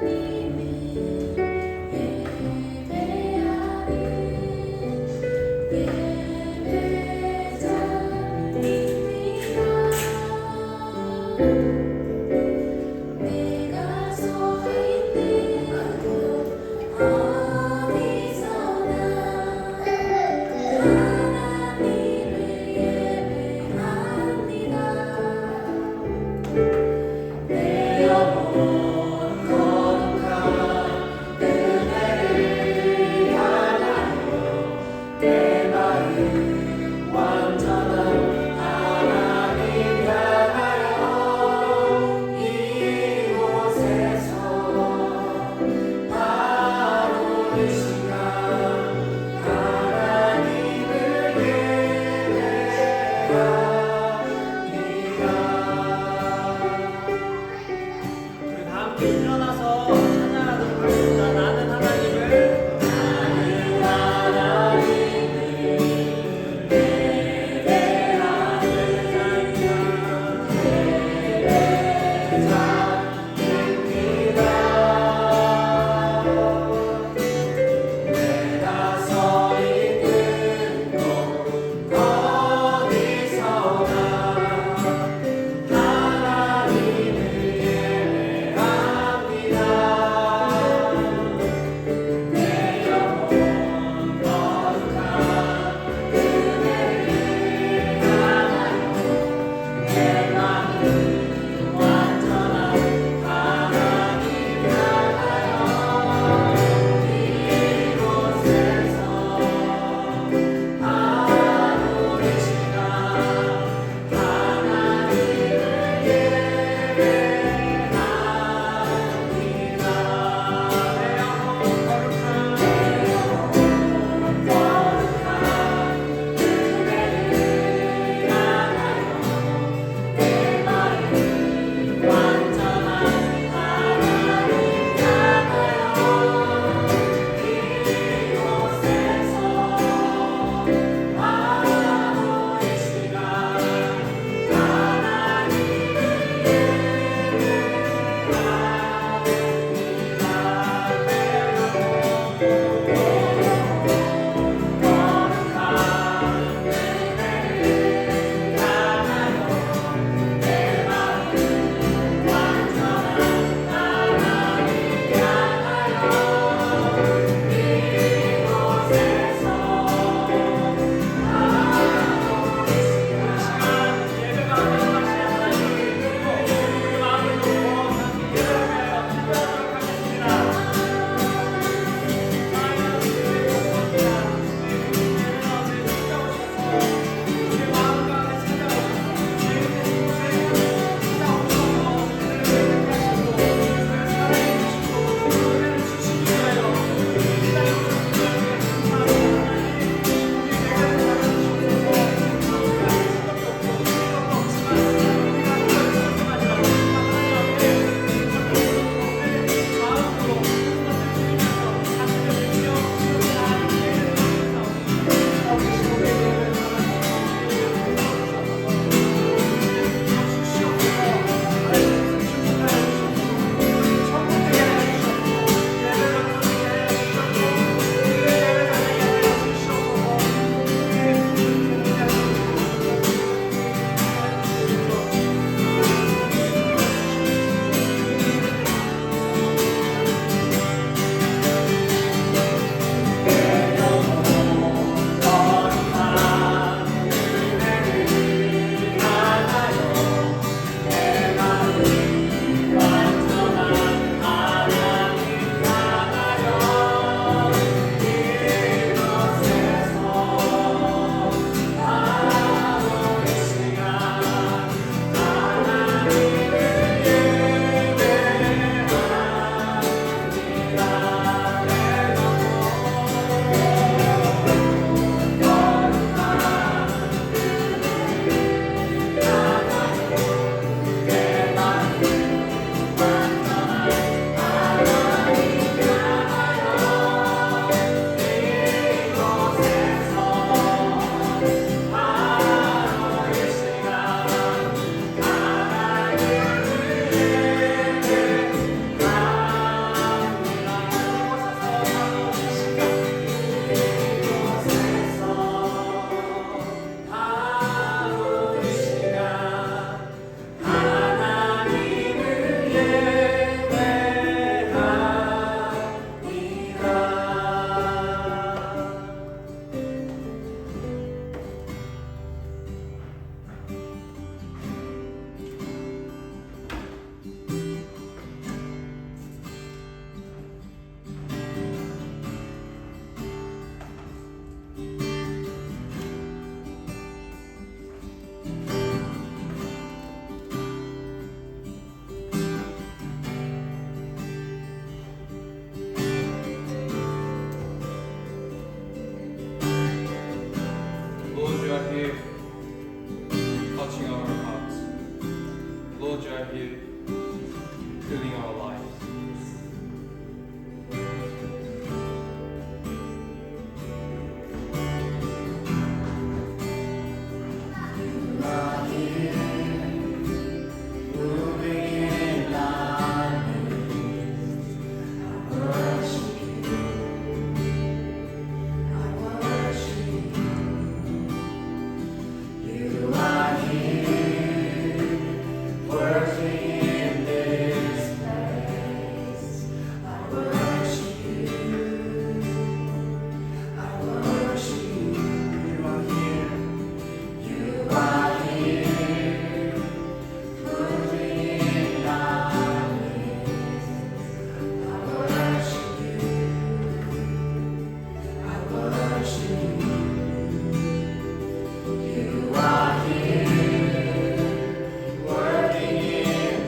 예배하리 filling our lives. You are here, working in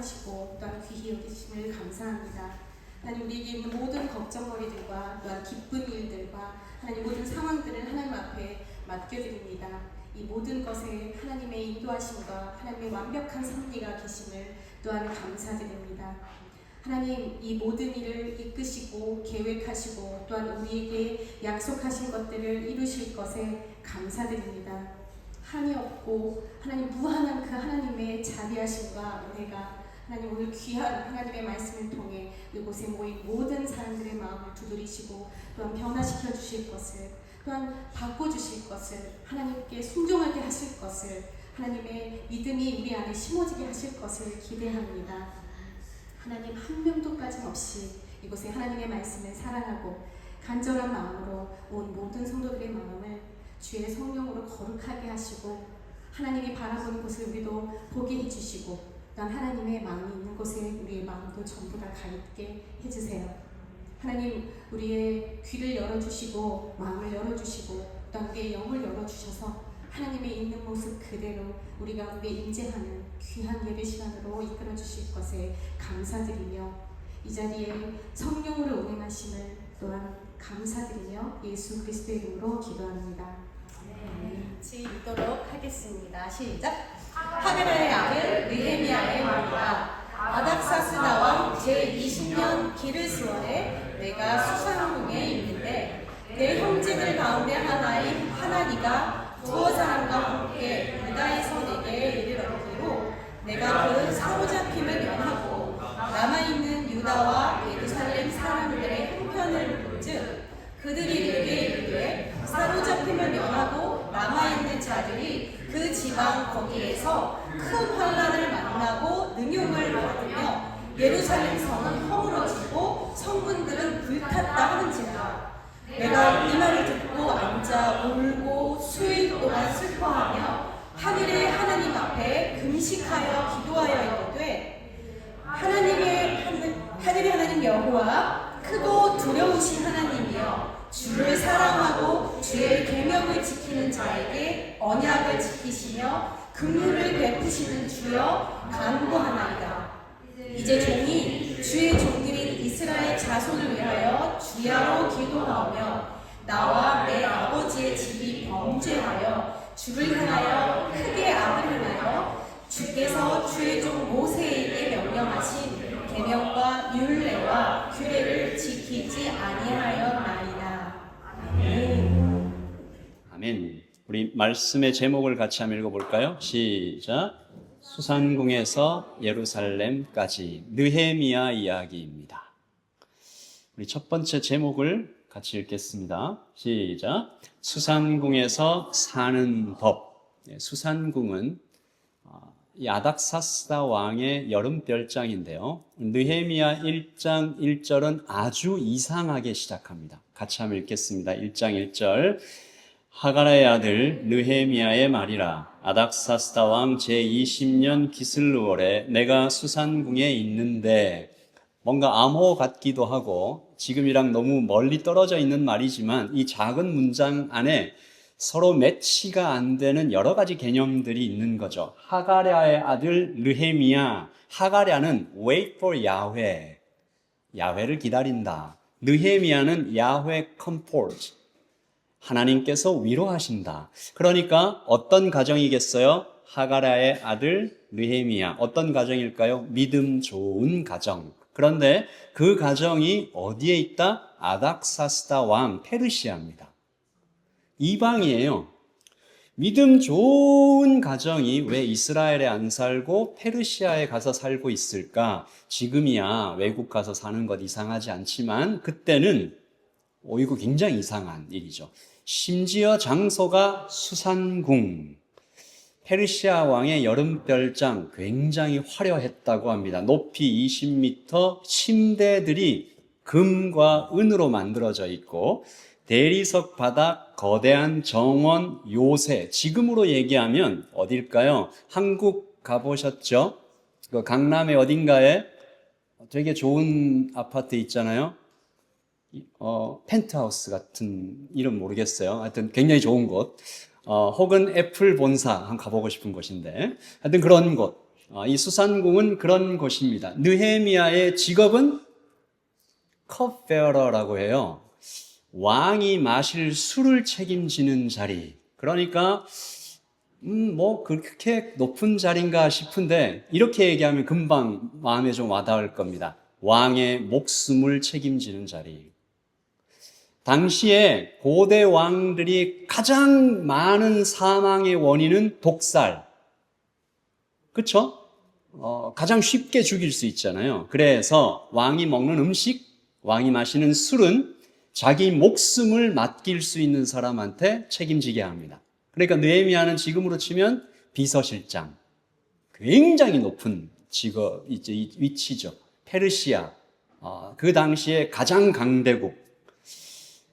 사랑하시고 또한 귀히 여기심을 감사합니다. 하나님, 우리에게 있는 모든 걱정거리들과 또한 기쁜 일들과 하나님 모든 상황들을 하나님 앞에 맡겨드립니다. 이 모든 것에 하나님의 인도하심과 하나님의 완벽한 섭리가 계심을 또한 감사드립니다. 하나님, 이 모든 일을 이끄시고 계획하시고 또한 우리에게 약속하신 것들을 이루실 것에 감사드립니다. 한이 없고 하나님 무한한 그 하나님의 자비하심과 은혜가 하나님 오늘 귀한 하나님의 말씀을 통해 이곳에 모인 모든 사람들의 마음을 두드리시고 또한 변화시켜 주실 것을, 또한 바꿔주실 것을, 하나님께 순종하게 하실 것을, 하나님의 믿음이 우리 안에 심어지게 하실 것을 기대합니다. 하나님 한 명도 빠짐없이 이곳에 하나님의 말씀을 사랑하고 간절한 마음으로 온 모든 성도들의 마음을 주의 성령으로 거룩하게 하시고 하나님이 바라보는 곳을 우리도 보게 해주시고 또한 하나님의 마음이 있는 곳에 우리의 마음도 전부 다 가 있게 해주세요. 하나님, 우리의 귀를 열어주시고 마음을 열어주시고 또한 우리의 영을 열어주셔서 하나님의 있는 모습 그대로 우리 가운데 임재하는 귀한 예배 시간으로 이끌어 주실 것에 감사드리며 이 자리에 성령으로 운행하심을 또한 감사드리며 예수 그리스도의 이름으로 기도합니다. 같이 읽도록 하겠습니다. 시작! 하게라의 아들 느헤미야의 말이라. 아닥사스다 왕 제20년 기르스월에 내가 수산궁에 있는데 내 형제들 가운데 하나인 하나니가 두어 사람과 함께 유다에서 내게 이르렀기로 내가 그 사로잡힘을 면하고 남아있는 유다와 예루살렘 사람들의 형편을 본즉 그들이 내게 이르되 사로잡힘을 면하고 남아있는 자들이 그 지방 거기에서 큰 환난을 만나고 능욕을 받으며 예루살렘 성은 허물어지고 성문들은 불탔다 하는지라. 내가 이 말을 듣고 앉아 울고 수일 동안 슬퍼하며 하늘의 하나님 앞에 금식하여 기도하여 이르되 하늘의 하나님 여호와 크고 두려우신 하나님이여 주를 사랑하고 주의 계명을 지키는 자에게 언약을 지키시며 긍휼을 베푸시는 주여 간구하나이다. 이제 종이 주의 종들인 이스라엘 자손을 위하여 주야로 기도하며 나와 내 아버지의 집이 범죄하여 주를 향하여 크게 악을 행하여 주께서 주의 종 모세에게 명령하신 계명과 율례와 규례를 지키지 아니하였나이다. 아멘. 아멘. 우리 말씀의 제목을 같이 한번 읽어볼까요? 시작. 수산궁에서 예루살렘까지 느헤미야 이야기입니다. 우리 첫 번째 제목을 같이 읽겠습니다. 시작. 수산궁에서 사는 법. 수산궁은 이 아닥사스다 왕의 여름별장인데요. 느헤미야 1장 1절은 아주 이상하게 시작합니다. 같이 한번 읽겠습니다. 1장 1절. 하가라의 아들 느헤미야의 말이라. 아닥사스다 왕 제20년 기슬루월에 내가 수산궁에 있는데, 뭔가 암호 같기도 하고 지금이랑 너무 멀리 떨어져 있는 말이지만 이 작은 문장 안에 서로 매치가 안 되는 여러 가지 개념들이 있는 거죠. 하가랴의 아들 느헤미야. 하가랴는 wait for 야훼, 야훼를 기다린다. 느헤미야는 야훼 comfort, 하나님께서 위로하신다. 그러니까 어떤 가정이겠어요? 하가랴의 아들 느헤미야. 어떤 가정일까요? 믿음 좋은 가정. 그런데 그 가정이 어디에 있다? 아닥사스다 왕 페르시아입니다. 이방이에요. 믿음 좋은 가정이 왜 이스라엘에 안 살고 페르시아에 가서 살고 있을까? 지금이야 외국 가서 사는 것 이상하지 않지만 그때는 이거 굉장히 이상한 일이죠. 심지어 장소가 수산궁. 페르시아 왕의 여름별장 굉장히 화려했다고 합니다. 높이 20m, 침대들이 금과 은으로 만들어져 있고 대리석 바닥, 거대한 정원, 요새. 지금으로 얘기하면 어딜까요? 한국 가보셨죠? 그 강남의 어딘가에 되게 좋은 아파트 있잖아요. 펜트하우스 같은 이름 모르겠어요. 하여튼 굉장히 좋은 곳. 혹은 애플 본사 한번 가보고 싶은 곳인데. 하여튼 그런 곳. 이 수산궁은 그런 곳입니다. 느헤미야의 직업은 컵베어러라고 해요. 왕이 마실 술을 책임지는 자리. 그러니까 뭐 그렇게 높은 자리인가 싶은데 이렇게 얘기하면 금방 마음에 좀 와닿을 겁니다. 왕의 목숨을 책임지는 자리. 당시에 고대 왕들이 가장 많은 사망의 원인은 독살. 그렇죠? 가장 쉽게 죽일 수 있잖아요. 그래서 왕이 먹는 음식, 왕이 마시는 술은 자기 목숨을 맡길 수 있는 사람한테 책임지게 합니다. 그러니까 느헤미야는 지금으로 치면 비서실장. 굉장히 높은 직업, 위치죠. 페르시아, 그 당시에 가장 강대국.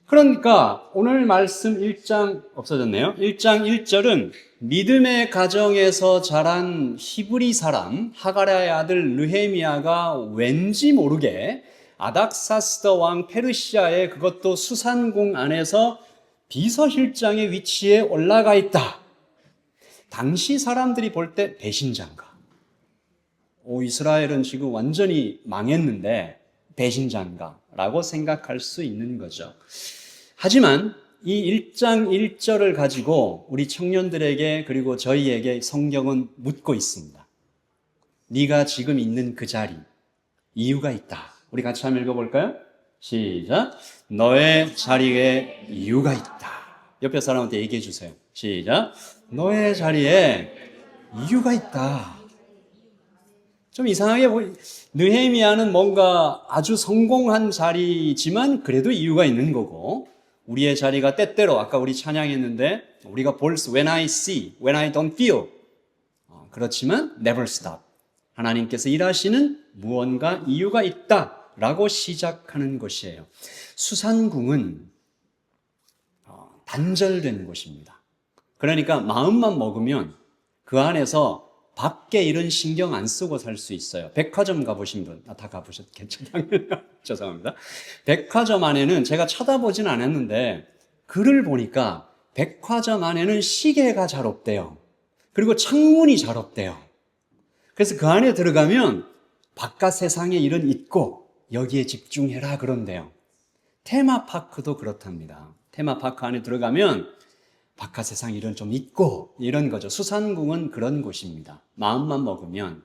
그러니까 오늘 말씀 1장 없어졌네요. 1장 1절은 믿음의 가정에서 자란 히브리 사람 하가랴의 아들 느헤미야가 왠지 모르게 아닥사스다 왕 페르시아의 그것도 수산궁 안에서 비서실장의 위치에 올라가 있다. 당시 사람들이 볼 때 배신자인가? 이스라엘은 지금 완전히 망했는데 배신자인가? 라고 생각할 수 있는 거죠. 하지만 이 1장 1절을 가지고 우리 청년들에게 그리고 저희에게 성경은 묻고 있습니다. 네가 지금 있는 그 자리, 이유가 있다. 우리 같이 한번 읽어볼까요? 시작. 너의 자리에 이유가 있다. 옆에 사람한테 얘기해 주세요. 시작. 너의 자리에 이유가 있다. 좀 이상하게 느헤미야는 뭔가 아주 성공한 자리지만 그래도 이유가 있는 거고, 우리의 자리가 때때로 아까 우리 찬양했는데 우리가 볼 수 when I see, when I don't feel 그렇지만 never stop. 하나님께서 일하시는 무언가 이유가 있다라고 시작하는 것이에요. 수산궁은 단절된 곳입니다. 그러니까 마음만 먹으면 그 안에서 밖에 일은 신경 안 쓰고 살 수 있어요. 백화점 가보신 분, 다 가보셨겠죠? 죄송합니다. 백화점 안에는 제가 쳐다보진 않았는데 글을 보니까 백화점 안에는 시계가 잘 없대요. 그리고 창문이 잘 없대요. 그래서 그 안에 들어가면 바깥 세상의 일은 잊고 여기에 집중해라 그런데요. 테마파크도 그렇답니다. 테마파크 안에 들어가면 바깥 세상 일은 좀 잊고 이런 거죠. 수산궁은 그런 곳입니다. 마음만 먹으면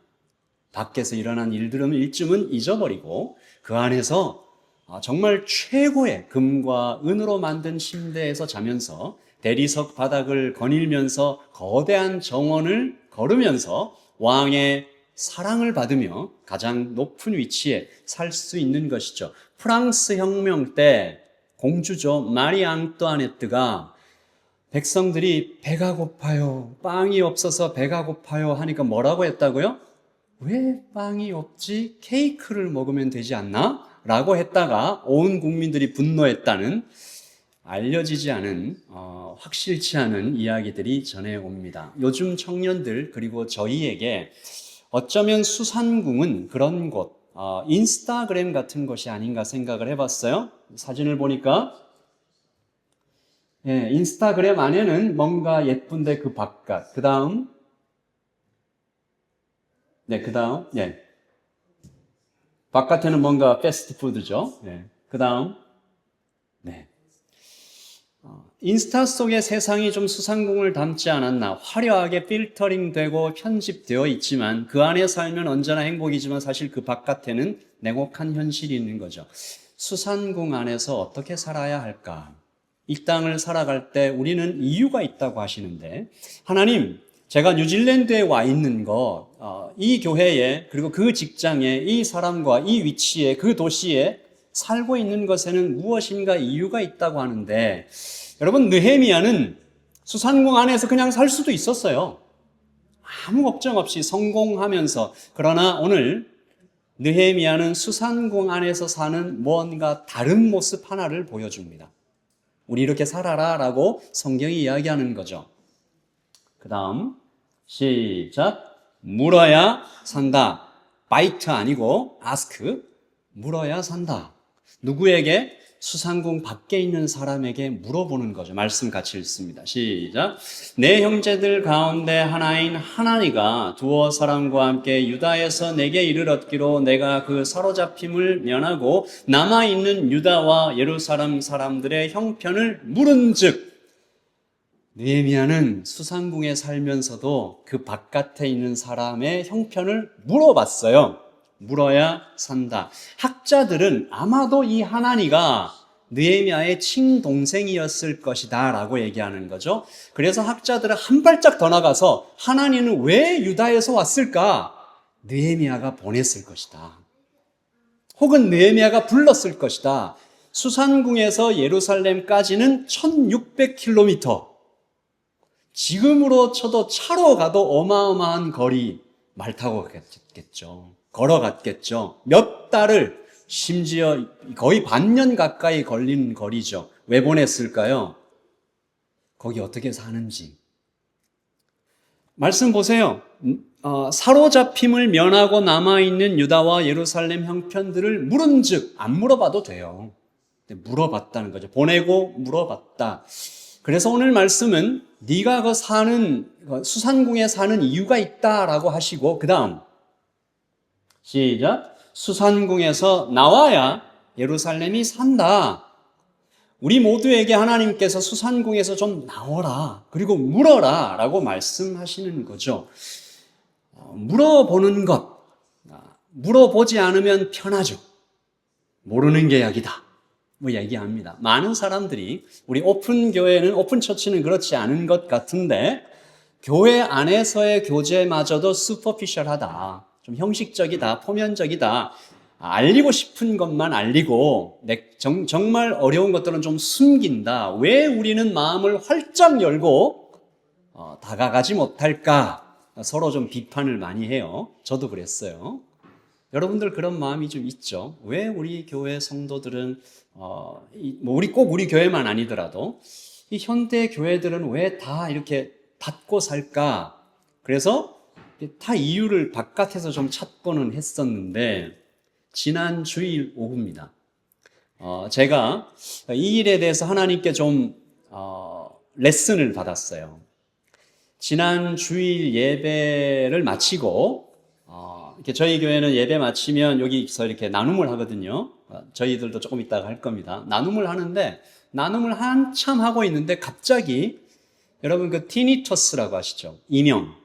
밖에서 일어난 일들은 일쯤은 잊어버리고 그 안에서 정말 최고의 금과 은으로 만든 침대에서 자면서 대리석 바닥을 거닐면서 거대한 정원을 걸으면서 왕의 사랑을 받으며 가장 높은 위치에 살 수 있는 것이죠. 프랑스 혁명 때 공주죠. 마리 앙뚜아네트가 백성들이 배가 고파요, 빵이 없어서 배가 고파요 하니까 뭐라고 했다고요? 왜 빵이 없지? 케이크를 먹으면 되지 않나? 라고 했다가 온 국민들이 분노했다는 알려지지 않은 확실치 않은 이야기들이 전해옵니다. 요즘 청년들 그리고 저희에게 어쩌면 수산궁은 그런 곳, 인스타그램 같은 것이 아닌가 생각을 해봤어요. 사진을 보니까 인스타그램 안에는 뭔가 예쁜데 그 바깥, 그 다음 바깥에는 뭔가 패스트푸드죠. 그 다음 인스타 속의 세상이 좀 수상궁을 담지 않았나. 화려하게 필터링 되고 편집되어 있지만 그 안에 살면 언제나 행복이지만 사실 그 바깥에는 냉혹한 현실이 있는 거죠. 수산궁 안에서 어떻게 살아야 할까? 이 땅을 살아갈 때 우리는 이유가 있다고 하시는데, 하나님, 제가 뉴질랜드에 와 있는 이 교회에 그리고 그 직장에 이 사람과 이 위치에 그 도시에 살고 있는 것에는 무엇인가 이유가 있다고 하는데, 여러분, 느헤미야는 수산궁 안에서 그냥 살 수도 있었어요. 아무 걱정 없이 성공하면서. 그러나 오늘 느헤미야는 수산궁 안에서 사는 뭔가 다른 모습 하나를 보여줍니다. 우리 이렇게 살아라 라고 성경이 이야기하는 거죠. 그 다음 시작. 물어야 산다. 바이트 아니고 ask. 물어야 산다. 누구에게? 수산궁 밖에 있는 사람에게 물어보는 거죠. 말씀 같이 읽습니다. 시작. 내 형제들 가운데 하나인 하나니가 두어 사람과 함께 유다에서 내게 이를 얻기로 내가 그 사로잡힘을 면하고 남아있는 유다와 예루살렘 사람들의 형편을 물은즉, 느헤미야는 수산궁에 살면서도 그 바깥에 있는 사람의 형편을 물어봤어요. 물어야 산다. 학자들은 아마도 이 하나니가 느헤미야의 친동생이었을 것이다 라고 얘기하는 거죠. 그래서 학자들은 한 발짝 더 나가서 하나니는 왜 유다에서 왔을까? 느헤미야가 보냈을 것이다. 혹은 느헤미야가 불렀을 것이다. 수산궁에서 예루살렘까지는 1600km. 지금으로 쳐도 차로 가도 어마어마한 거리, 말 타고 갔겠죠. 걸어갔겠죠. 몇 달을, 심지어 거의 반년 가까이 걸린 거리죠. 왜 보냈을까요? 거기 어떻게 사는지. 말씀 보세요. 사로잡힘을 면하고 남아있는 유다와 예루살렘 형편들을 물은즉 안 물어봐도 돼요. 물어봤다는 거죠. 보내고 물어봤다. 그래서 오늘 말씀은 네가 수산궁에 사는 이유가 있다라고 하시고, 그 다음 시작. 수산궁에서 나와야 예루살렘이 산다. 우리 모두에게 하나님께서 수산궁에서 좀 나오라, 그리고 물어라 라고 말씀하시는 거죠. 물어보는 것, 물어보지 않으면 편하죠. 모르는 게 약이다, 얘기합니다. 많은 사람들이 우리 오픈처치는 그렇지 않은 것 같은데, 교회 안에서의 교제마저도 슈퍼피셜하다, 좀 형식적이다, 표면적이다, 알리고 싶은 것만 알리고 정말 어려운 것들은 좀 숨긴다. 왜 우리는 마음을 활짝 열고 다가가지 못할까? 서로 좀 비판을 많이 해요. 저도 그랬어요. 여러분들 그런 마음이 좀 있죠. 왜 우리 교회 성도들은 우리 교회만 아니더라도 이 현대 교회들은 왜 다 이렇게 닫고 살까? 그래서 다 이유를 바깥에서 좀 찾고는 했었는데, 지난 주일 오후입니다. 제가 이 일에 대해서 하나님께 좀 레슨을 받았어요. 지난 주일 예배를 마치고, 이렇게 저희 교회는 예배 마치면 여기서 이렇게 나눔을 하거든요. 저희들도 조금 이따가 할 겁니다. 나눔을 하는데, 나눔을 한참 하고 있는데 갑자기, 여러분 그 티니터스라고 아시죠? 이명.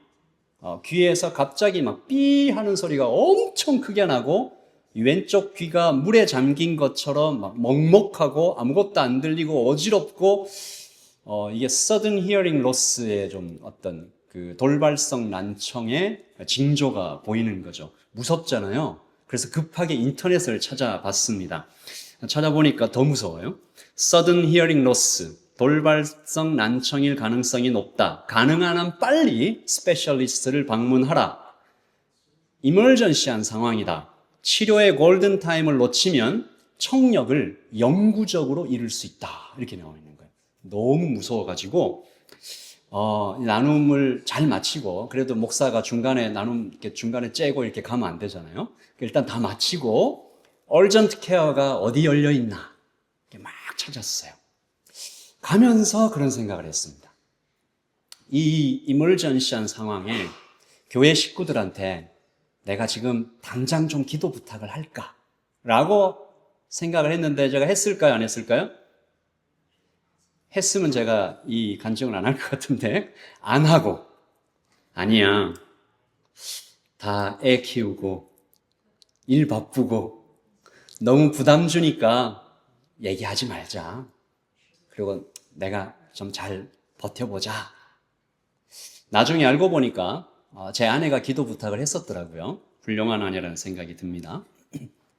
귀에서 갑자기 막 삐 하는 소리가 엄청 크게 나고, 왼쪽 귀가 물에 잠긴 것처럼 막 먹먹하고 아무것도 안 들리고 어지럽고, 이게 sudden hearing loss의 좀 어떤 그 돌발성 난청의 징조가 보이는 거죠. 무섭잖아요. 그래서 급하게 인터넷을 찾아봤습니다. 찾아보니까 더 무서워요. sudden hearing loss, 돌발성 난청일 가능성이 높다. 가능한 한 빨리 스페셜리스트를 방문하라. 이머전시한 상황이다. 치료의 골든타임을 놓치면 청력을 영구적으로 잃을 수 있다. 이렇게 나와 있는 거예요. 너무 무서워가지고 나눔을 잘 마치고, 그래도 목사가 중간에 중간에 째고 이렇게 가면 안 되잖아요. 일단 다 마치고 얼전트 케어가 어디 열려 있나 이렇게 막 찾았어요. 가면서 그런 생각을 했습니다. 이 이머전시한 상황에 교회 식구들한테 내가 지금 당장 좀 기도 부탁을 할까? 라고 생각을 했는데, 제가 했을까요? 안 했을까요? 했으면 제가 이 간증을 안 할 것 같은데, 안 하고, 아니야, 다 애 키우고 일 바쁘고 너무 부담 주니까 얘기하지 말자. 그리고 내가 좀 잘 버텨보자. 나중에 알고 보니까 제 아내가 기도 부탁을 했었더라고요. 훌륭한 아내라는 생각이 듭니다.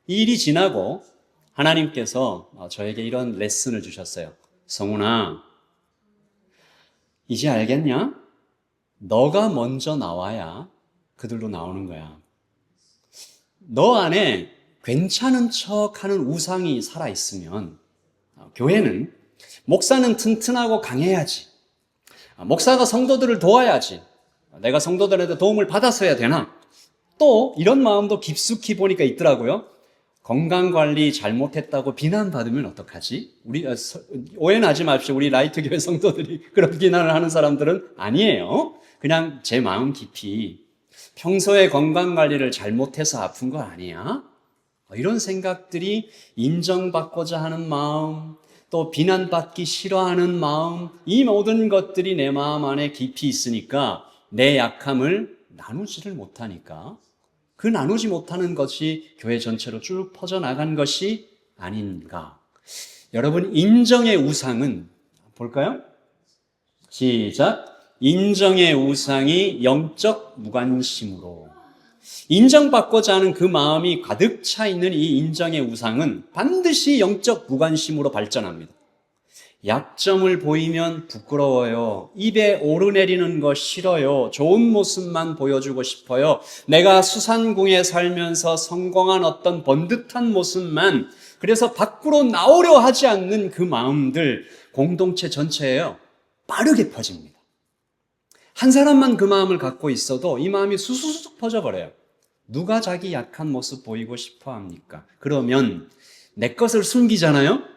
이 일이 지나고 하나님께서 저에게 이런 레슨을 주셨어요. 성훈아, 이제 알겠냐? 너가 먼저 나와야 그들도 나오는 거야. 너 안에 괜찮은 척하는 우상이 살아있으면, 교회는 목사는 튼튼하고 강해야지, 목사가 성도들을 도와야지, 내가 성도들한테 도움을 받았어야 되나? 또 이런 마음도 깊숙이 보니까 있더라고요. 건강관리 잘못했다고 비난받으면 어떡하지? 오해는 하지 마십시오. 우리 라이트 교회 성도들이 그런 비난을 하는 사람들은 아니에요. 그냥 제 마음 깊이 평소에 건강관리를 잘못해서 아픈 거 아니야? 이런 생각들이 인정받고자 하는 마음, 또 비난받기 싫어하는 마음, 이 모든 것들이 내 마음 안에 깊이 있으니까 내 약함을 나누지를 못하니까, 그 나누지 못하는 것이 교회 전체로 쭉 퍼져나간 것이 아닌가. 여러분, 인정의 우상은 볼까요? 시작. 인정의 우상이 영적 무관심으로, 인정받고자 하는 그 마음이 가득 차 있는 이 인정의 우상은 반드시 영적 무관심으로 발전합니다. 약점을 보이면 부끄러워요. 입에 오르내리는 거 싫어요. 좋은 모습만 보여주고 싶어요. 내가 수산궁에 살면서 성공한 어떤 번듯한 모습만, 그래서 밖으로 나오려 하지 않는 그 마음들, 공동체 전체에요, 빠르게 퍼집니다. 한 사람만 그 마음을 갖고 있어도 이 마음이 수수수 퍼져버려요. 누가 자기 약한 모습 보이고 싶어 합니까? 그러면 내 것을 숨기잖아요?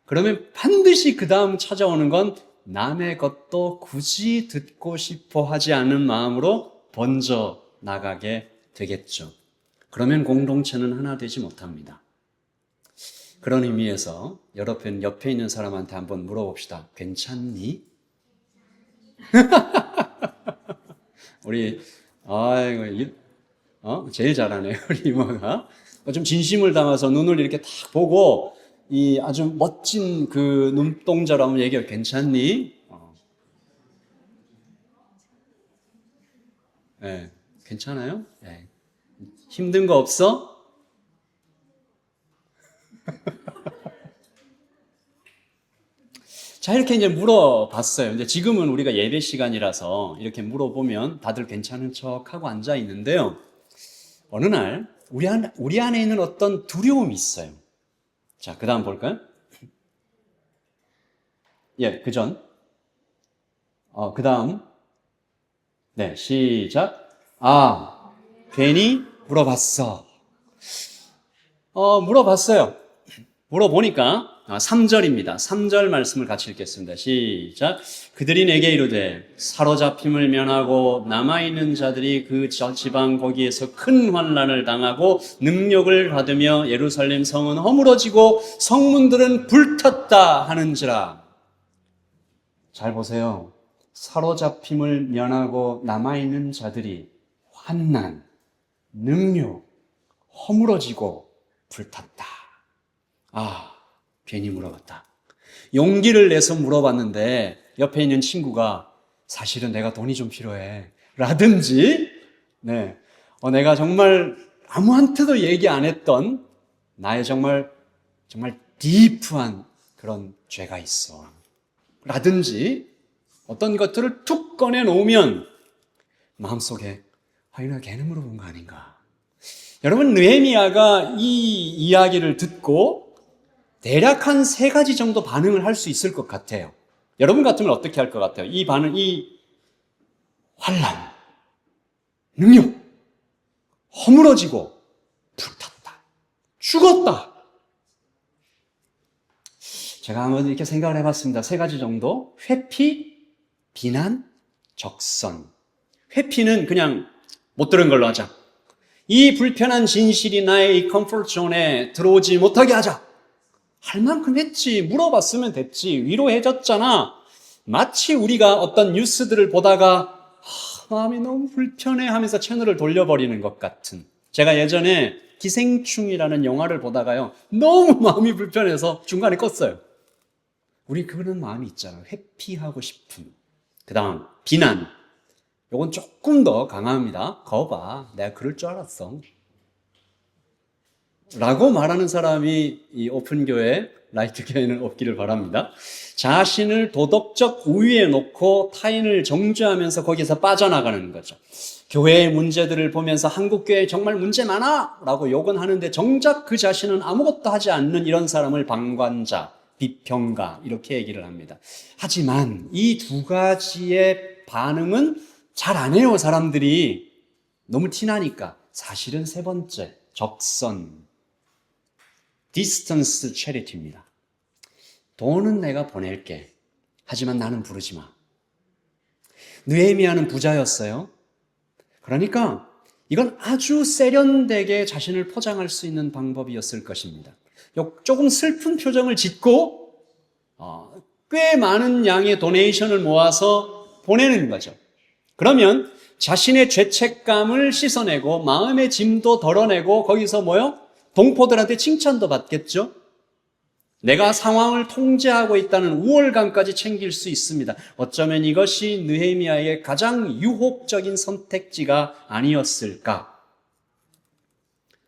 그러면 반드시 그 다음 찾아오는 건 남의 것도 굳이 듣고 싶어 하지 않는 마음으로 번져 나가게 되겠죠. 그러면 공동체는 하나 되지 못합니다. 그런 의미에서 여러분 옆에 있는 사람한테 한번 물어봅시다. 괜찮니? 우리 제일 잘하네요. 우리 이모가 좀 진심을 담아서 눈을 이렇게 딱 보고 이 아주 멋진 그 눈동자로 한번 얘기해. 괜찮니? 네, 괜찮아요? 네. 힘든 거 없어? 자, 이렇게 이제 물어봤어요. 이제 지금은 우리가 예배 시간이라서 이렇게 물어보면 다들 괜찮은 척하고 앉아 있는데요. 어느 날 우리 안에 있는 어떤 두려움이 있어요. 자, 그 다음 볼까요? 예, 그 전. 그 다음. 네, 시작. 괜히 물어봤어. 물어봤어요. 물어보니까 3절입니다. 3절 말씀을 같이 읽겠습니다. 시작. 그들이 내게 이르되 사로잡힘을 면하고 남아있는 자들이 그 지방 거기에서 큰 환난을 당하고 능력을 받으며 예루살렘 성은 허물어지고 성문들은 불탔다 하는지라. 잘 보세요. 사로잡힘을 면하고 남아있는 자들이 환난, 능력, 허물어지고 불탔다. 괜히 물어봤다. 용기를 내서 물어봤는데 옆에 있는 친구가 사실은 내가 돈이 좀 필요해 라든지, 네, 내가 정말 아무한테도 얘기 안 했던 나의 정말 딥한 그런 죄가 있어 라든지 어떤 것들을 툭 꺼내놓으면 마음속에 내가 걔는 물어본 거 아닌가. 여러분, 느헤미야가 이 이야기를 듣고 대략 한 3가지 정도 반응을 할 수 있을 것 같아요. 여러분 같으면 어떻게 할 것 같아요? 이 환난, 능력, 허물어지고 불탔다, 죽었다. 제가 한번 이렇게 생각을 해봤습니다. 3가지 정도. 회피, 비난, 적선. 회피는 그냥 못 들은 걸로 하자. 이 불편한 진실이 나의 이 컴포트 존에 들어오지 못하게 하자. 할 만큼 했지. 물어봤으면 됐지. 위로해줬잖아. 마치 우리가 어떤 뉴스들을 보다가 마음이 너무 불편해 하면서 채널을 돌려버리는 것 같은. 제가 예전에 기생충이라는 영화를 보다가요, 너무 마음이 불편해서 중간에 껐어요. 우리 그런 마음이 있잖아요. 회피하고 싶은. 그 다음 비난. 요건 조금 더 강합니다. 거봐, 내가 그럴 줄 알았어 라고 말하는 사람이 이 오픈교회, 라이트교회는 없기를 바랍니다. 자신을 도덕적 우위에 놓고 타인을 정죄하면서 거기서 빠져나가는 거죠. 교회의 문제들을 보면서 한국교회에 정말 문제 많아 라고 욕은 하는데 정작 그 자신은 아무것도 하지 않는 이런 사람을 방관자, 비평가 이렇게 얘기를 합니다. 하지만 이 2가지의 반응은 잘 안 해요. 사람들이 너무 티나니까. 사실은 3번째, 적선, 디스턴스 체리티입니다. 돈은 내가 보낼게. 하지만 나는 부르지 마. 느헤미야는 부자였어요. 그러니까 이건 아주 세련되게 자신을 포장할 수 있는 방법이었을 것입니다. 조금 슬픈 표정을 짓고 꽤 많은 양의 도네이션을 모아서 보내는 거죠. 그러면 자신의 죄책감을 씻어내고 마음의 짐도 덜어내고 거기서 동포들한테 칭찬도 받겠죠. 내가 상황을 통제하고 있다는 우월감까지 챙길 수 있습니다. 어쩌면 이것이 느헤미야의 가장 유혹적인 선택지가 아니었을까?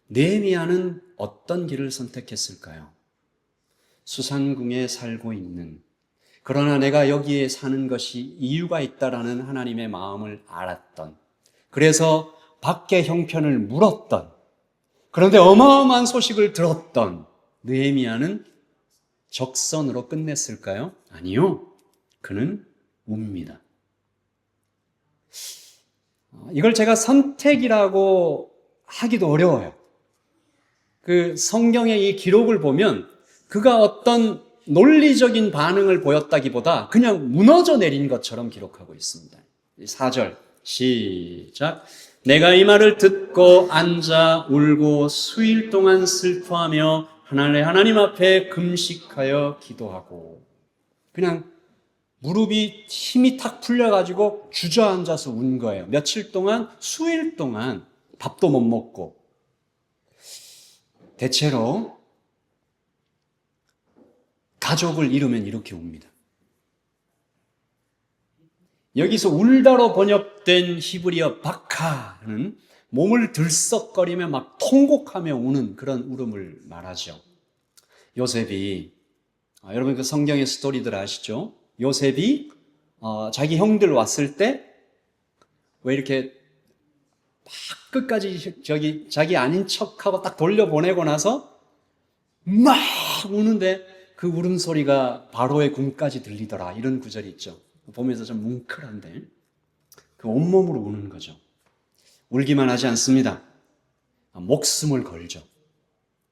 느헤미야는 어떤 길을 선택했을까요? 수산궁에 살고 있는 그러나 내가 여기에 사는 것이 이유가 있다라는 하나님의 마음을 알았던, 그래서 밖에 형편을 물었던, 그런데 어마어마한 소식을 들었던 느헤미야는 적선으로 끝냈을까요? 아니요. 그는 웁니다. 이걸 제가 선택이라고 하기도 어려워요. 그 성경의 이 기록을 보면 그가 어떤 논리적인 반응을 보였다기보다 그냥 무너져 내린 것처럼 기록하고 있습니다. 4절 시작. 내가 이 말을 듣고 앉아 울고 수일 동안 슬퍼하며 하나님 앞에 금식하여 기도하고, 그냥 무릎이 힘이 탁 풀려가지고 주저앉아서 운 거예요. 며칠 동안, 수일 동안 밥도 못 먹고. 대체로 가족을 잃으면 이렇게 웁니다. 여기서 울다로 번역된 히브리어 바카는 몸을 들썩거리며 막 통곡하며 우는 그런 울음을 말하죠. 요셉이, 여러분 그 성경의 스토리들 아시죠? 요셉이 자기 형들 왔을 때 왜 이렇게 막 끝까지 자기 아닌 척하고 딱 돌려보내고 나서 막 우는데 그 울음소리가 바로의 궁까지 들리더라, 이런 구절이 있죠. 보면서 좀 뭉클한데 그 온몸으로 우는 거죠. 울기만 하지 않습니다. 목숨을 걸죠.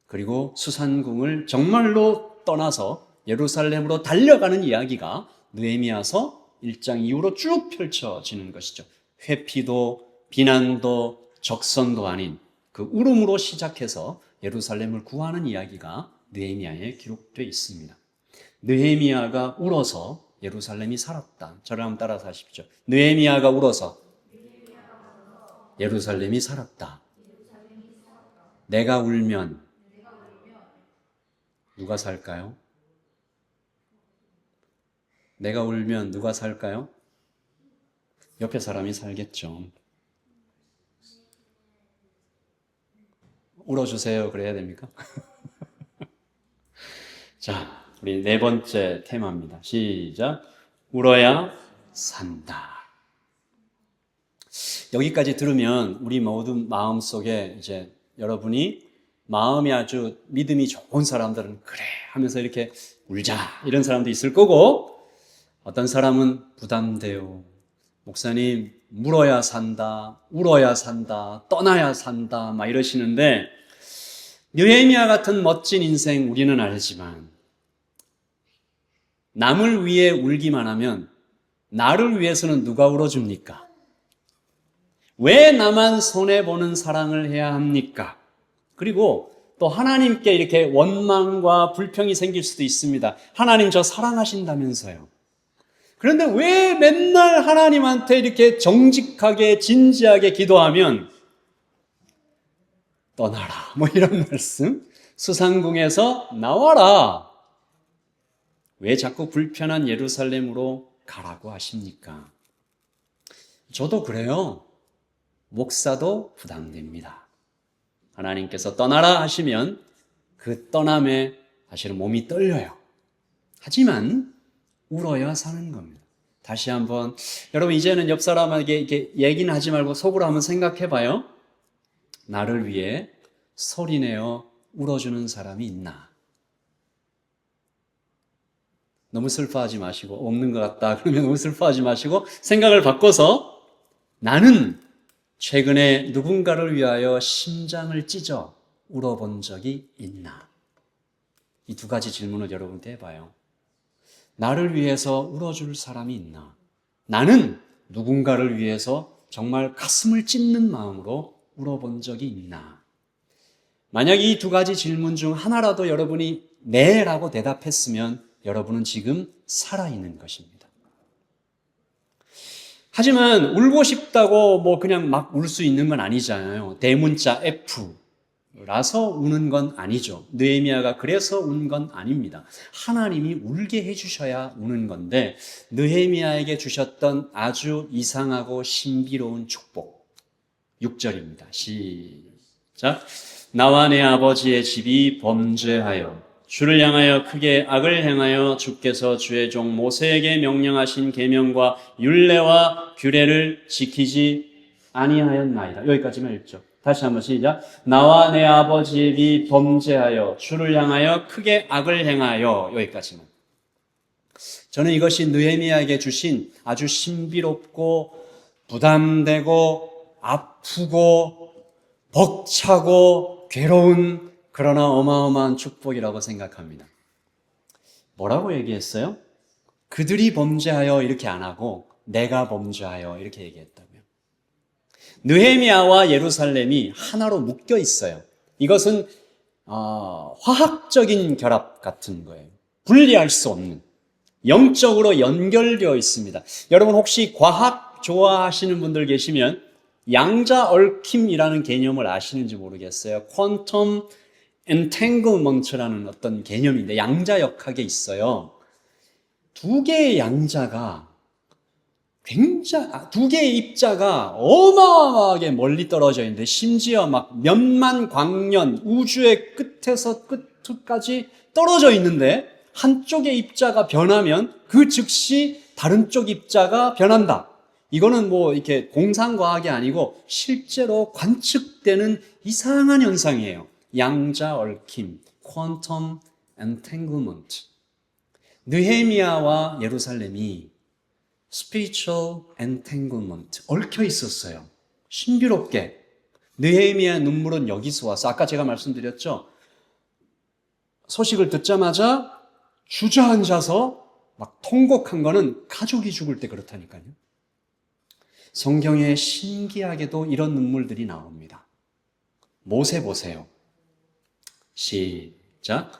그리고 수산궁을 정말로 떠나서 예루살렘으로 달려가는 이야기가 느헤미야서 1장 이후로 쭉 펼쳐지는 것이죠. 회피도 비난도 적선도 아닌 그 울음으로 시작해서 예루살렘을 구하는 이야기가 느헤미야에 기록되어 있습니다. 느헤미야가 울어서 예루살렘이 살았다. 저를 한번 따라서 하십시오. 느헤미야가 울어서 예루살렘이 살았다. 내가 울면 누가 살까요? 내가 울면 누가 살까요? 옆에 사람이 살겠죠. 울어주세요. 그래야 됩니까? 자, 우리 네 번째 테마입니다. 시작. 울어야 산다. 여기까지 들으면 우리 모든 마음속에 이제 여러분이 마음이 아주 믿음이 좋은 사람들은 그래 하면서 이렇게 울자 이런 사람도 있을 거고, 어떤 사람은 부담돼요. 목사님, 물어야 산다, 울어야 산다, 떠나야 산다 막 이러시는데, 느헤미야 같은 멋진 인생 우리는 알지만 남을 위해 울기만 하면 나를 위해서는 누가 울어줍니까? 왜 나만 손해보는 사랑을 해야 합니까? 그리고 또 하나님께 이렇게 원망과 불평이 생길 수도 있습니다. 하나님 저 사랑하신다면서요. 그런데 왜 맨날 하나님한테 이렇게 정직하게 진지하게 기도하면 떠나라 뭐 이런 말씀, 수상궁에서 나와라, 왜 자꾸 불편한 예루살렘으로 가라고 하십니까? 저도 그래요. 목사도 부담됩니다. 하나님께서 떠나라 하시면 그 떠남에 사실은 몸이 떨려요. 하지만 울어야 사는 겁니다. 다시 한번 여러분, 이제는 옆 사람에게 이렇게 얘기는 하지 말고 속으로 한번 생각해 봐요. 나를 위해 소리내어 울어주는 사람이 있나? 너무 슬퍼하지 마시고, 없는 것 같다 그러면 너무 슬퍼하지 마시고 생각을 바꿔서 나는 최근에 누군가를 위하여 심장을 찢어 울어본 적이 있나? 이 두 가지 질문을 여러분한테 해봐요. 나를 위해서 울어줄 사람이 있나? 나는 누군가를 위해서 정말 가슴을 찢는 마음으로 울어본 적이 있나? 만약 이 두 가지 질문 중 하나라도 여러분이 네라고 대답했으면 여러분은 지금 살아있는 것입니다. 하지만 울고 싶다고 뭐 그냥 막 울 수 있는 건 아니잖아요. 대문자 F라서 우는 건 아니죠. 느헤미야가 그래서 운 건 아닙니다. 하나님이 울게 해주셔야 우는 건데, 느헤미야에게 주셨던 아주 이상하고 신비로운 축복. 6절입니다. 시작. 나와 내 아버지의 집이 범죄하여 주를 향하여 크게 악을 행하여 주께서 주의 종 모세에게 명령하신 계명과 율례와 규례를 지키지 아니하였나이다. 여기까지만 읽죠. 다시 한번 시작. 나와 내 아버지의 비 범죄하여 주를 향하여 크게 악을 행하여. 여기까지만. 저는 이것이 느헤미야에게 주신 아주 신비롭고 부담되고 아프고 벅차고 괴로운 그러나 어마어마한 축복이라고 생각합니다. 뭐라고 얘기했어요? 그들이 범죄하여 이렇게 안 하고 내가 범죄하여 이렇게 얘기했다고요. 느헤미야와 예루살렘이 하나로 묶여 있어요. 이것은 화학적인 결합 같은 거예요. 분리할 수 없는. 영적으로 연결되어 있습니다. 여러분 혹시 과학 좋아하시는 분들 계시면 양자 얽힘이라는 개념을 아시는지 모르겠어요. 퀀텀 엔탱글먼트라는 어떤 개념인데 양자역학에 있어요. 두 개의 양자가 두 개의 입자가 어마어마하게 멀리 떨어져 있는데 심지어 막 몇만 광년 우주의 끝에서 끝까지 떨어져 있는데 한쪽의 입자가 변하면 그 즉시 다른 쪽 입자가 변한다. 이거는 뭐 이렇게 공상과학이 아니고 실제로 관측되는 이상한 현상이에요. 양자 얽힘, 퀀텀 엔탱글먼트. 느헤미야와 예루살렘이 spiritual entanglement, 얽혀 있었어요. 신비롭게. 느헤미야의 눈물은 여기서 왔어. 아까 제가 말씀드렸죠. 소식을 듣자마자 주저앉아서 막 통곡한 거는 가족이 죽을 때 그렇다니까요. 성경에 신기하게도 이런 눈물들이 나옵니다. 모세 보세요. 시작.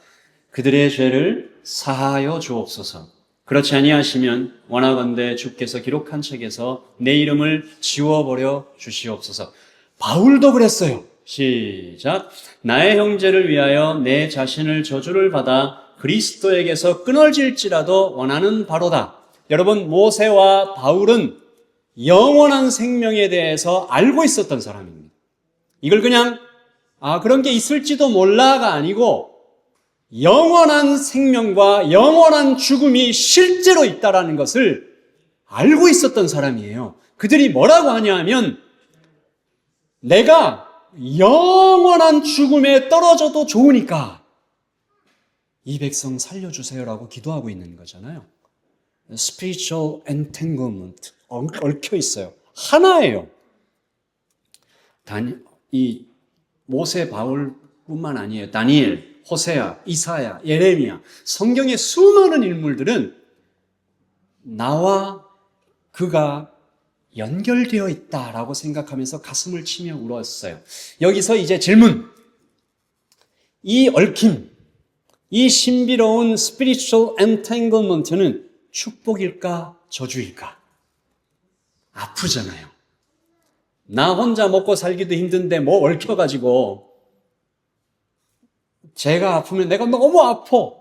그들의 죄를 사하여 주옵소서. 그렇지 아니하시면 원하건대 주께서 기록한 책에서 내 이름을 지워버려 주시옵소서. 바울도 그랬어요. 시작. 나의 형제를 위하여 내 자신을 저주를 받아 그리스도에게서 끊어질지라도 원하는 바로다. 여러분, 모세와 바울은 영원한 생명에 대해서 알고 있었던 사람입니다. 이걸 그냥 그런 게 있을지도 몰라가 아니고 영원한 생명과 영원한 죽음이 실제로 있다라는 것을 알고 있었던 사람이에요. 그들이 뭐라고 하냐 하면 내가 영원한 죽음에 떨어져도 좋으니까 이 백성 살려주세요라고 기도하고 있는 거잖아요. Spiritual entanglement, 얽혀 있어요. 하나예요. 이 모세, 바울뿐만 아니에요. 다니엘, 호세아, 이사야, 예레미야, 성경의 수많은 인물들은 나와 그가 연결되어 있다라고 생각하면서 가슴을 치며 울었어요. 여기서 이제 질문. 이 얽힘, 이 신비로운 spiritual entanglement는 축복일까 저주일까? 아프잖아요. 나 혼자 먹고 살기도 힘든데 뭐 얽혀가지고 제가 아프면 내가 너무 아파.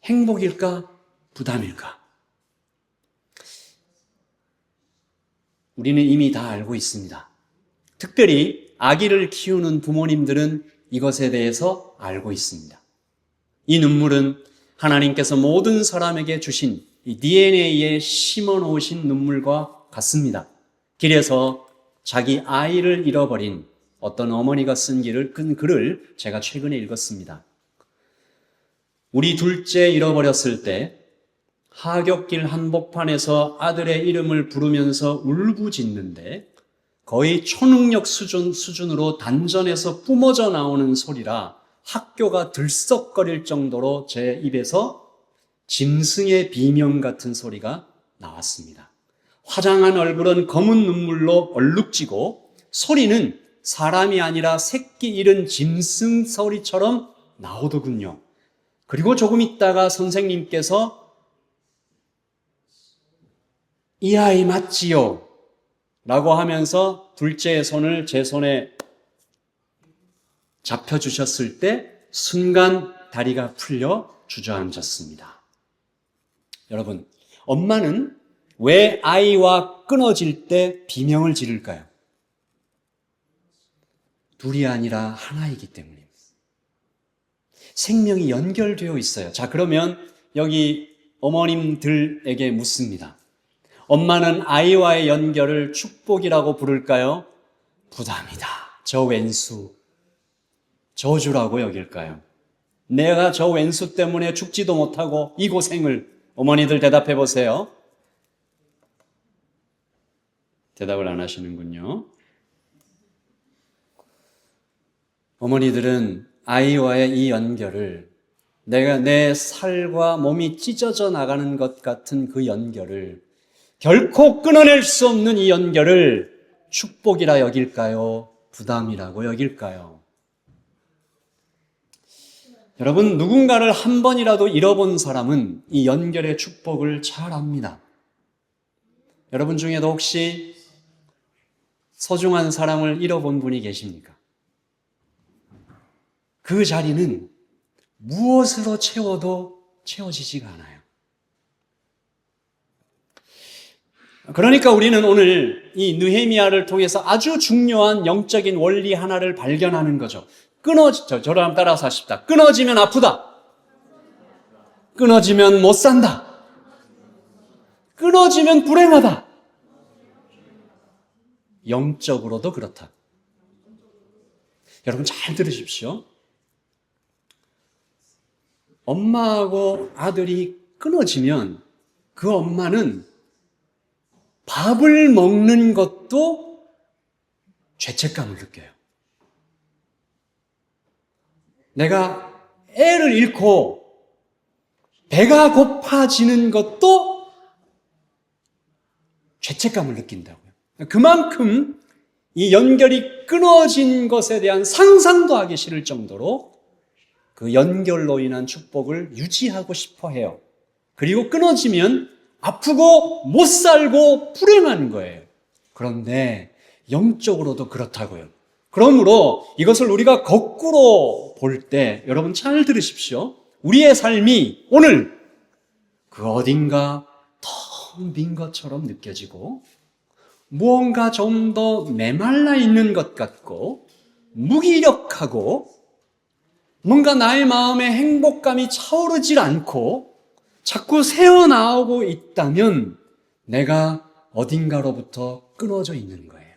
행복일까 부담일까? 우리는 이미 다 알고 있습니다. 특별히 아기를 키우는 부모님들은 이것에 대해서 알고 있습니다. 이 눈물은 하나님께서 모든 사람에게 주신 이 DNA에 심어 놓으신 눈물과 같습니다. 길에서 자기 아이를 잃어버린 어떤 어머니가 쓴 글을 제가 최근에 읽었습니다. 우리 둘째 잃어버렸을 때 하굣길 한복판에서 아들의 이름을 부르면서 울부짖는데 거의 초능력 수준으로 단전에서 뿜어져 나오는 소리라 학교가 들썩거릴 정도로 제 입에서 짐승의 비명 같은 소리가 나왔습니다. 화장한 얼굴은 검은 눈물로 얼룩지고 소리는 사람이 아니라 새끼 잃은 짐승 소리처럼 나오더군요. 그리고 조금 있다가 선생님께서 이 아이 맞지요? 라고 하면서 둘째의 손을 제 손에 잡혀주셨을 때 순간 다리가 풀려 주저앉았습니다. 여러분, 엄마는 왜 아이와 끊어질 때 비명을 지를까요? 둘이 아니라 하나이기 때문입니다. 생명이 연결되어 있어요. 자, 그러면 여기 어머님들에게 묻습니다. 엄마는 아이와의 연결을 축복이라고 부를까요? 부담이다. 저 왼수, 저주라고 여길까요? 내가 저 왼수 때문에 죽지도 못하고 이 고생을, 어머니들 대답해 보세요. 대답을 안 하시는군요. 어머니들은 아이와의 이 연결을, 내가 내 살과 몸이 찢어져 나가는 것 같은 그 연결을, 결코 끊어낼 수 없는 이 연결을 축복이라 여길까요? 부담이라고 여길까요? 여러분, 누군가를 한 번이라도 잃어본 사람은 이 연결의 축복을 잘 압니다. 여러분 중에도 혹시 소중한 사람을 잃어본 분이 계십니까? 그 자리는 무엇으로 채워도 채워지지가 않아요. 그러니까 우리는 오늘 이 느헤미야를 통해서 아주 중요한 영적인 원리 하나를 발견하는 거죠. 저를 한번 따라서 하십시다. 끊어지면 아프다. 끊어지면 못 산다. 끊어지면 불행하다. 영적으로도 그렇다. 여러분 잘 들으십시오. 엄마하고 아들이 끊어지면 그 엄마는 밥을 먹는 것도 죄책감을 느껴요. 내가 애를 잃고 배가 고파지는 것도 죄책감을 느낀다고요. 그만큼 이 연결이 끊어진 것에 대한 상상도 하기 싫을 정도로 그 연결로 인한 축복을 유지하고 싶어 해요. 그리고 끊어지면 아프고 못 살고 불행한 거예요. 그런데 영적으로도 그렇다고요. 그러므로 이것을 우리가 거꾸로 볼 때 여러분 잘 들으십시오. 우리의 삶이 오늘 그 어딘가 텅 빈 것처럼 느껴지고 무언가 좀 더 메말라 있는 것 같고 무기력하고 뭔가 나의 마음에 행복감이 차오르질 않고 자꾸 새어나오고 있다면 내가 어딘가로부터 끊어져 있는 거예요.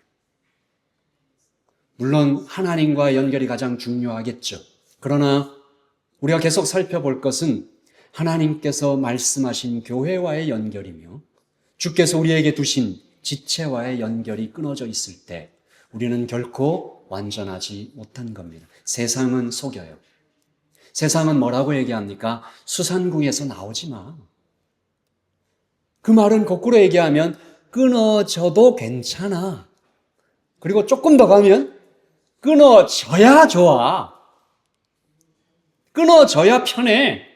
물론 하나님과 연결이 가장 중요하겠죠. 그러나 우리가 계속 살펴볼 것은 하나님께서 말씀하신 교회와의 연결이며 주께서 우리에게 두신 지체와의 연결이 끊어져 있을 때 우리는 결코 완전하지 못한 겁니다. 세상은 속여요. 세상은 뭐라고 얘기합니까? 수산궁에서 나오지 마. 그 말은 거꾸로 얘기하면 끊어져도 괜찮아. 그리고 조금 더 가면 끊어져야 좋아. 끊어져야 편해.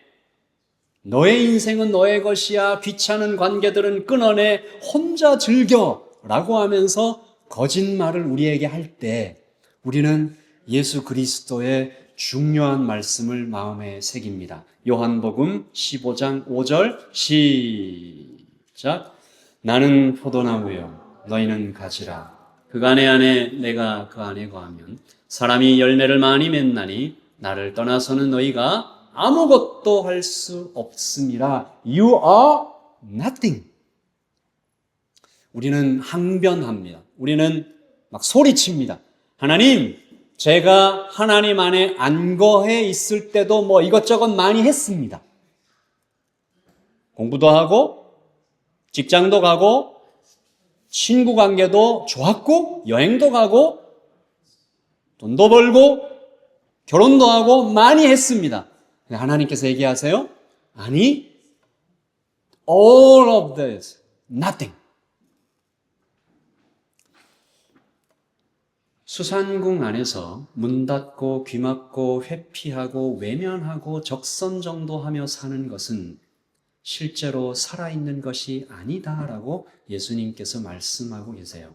너의 인생은 너의 것이야. 귀찮은 관계들은 끊어내. 혼자 즐겨. 라고 하면서 거짓말을 우리에게 할 때 우리는 예수 그리스도의 중요한 말씀을 마음에 새깁니다. 요한복음 15장 5절 시작. 나는 포도나무요 너희는 가지라. 그간의 안에 내가 그 안에 거하면 사람이 열매를 많이 맺나니 나를 떠나서는 너희가 아무것도 할 수 없음이라. You are nothing. 우리는 항변합니다. 우리는 막 소리칩니다. 하나님, 제가 하나님 안에 안 거해 있을 때도 뭐 이것저것 많이 했습니다. 공부도 하고, 직장도 가고, 친구 관계도 좋았고, 여행도 가고, 돈도 벌고, 결혼도 하고 많이 했습니다. 하나님께서 얘기하세요. 아니, all of this, nothing. 수산궁 안에서 문 닫고 귀 막고 회피하고 외면하고 적선정도하며 사는 것은 실제로 살아있는 것이 아니다라고 예수님께서 말씀하고 계세요.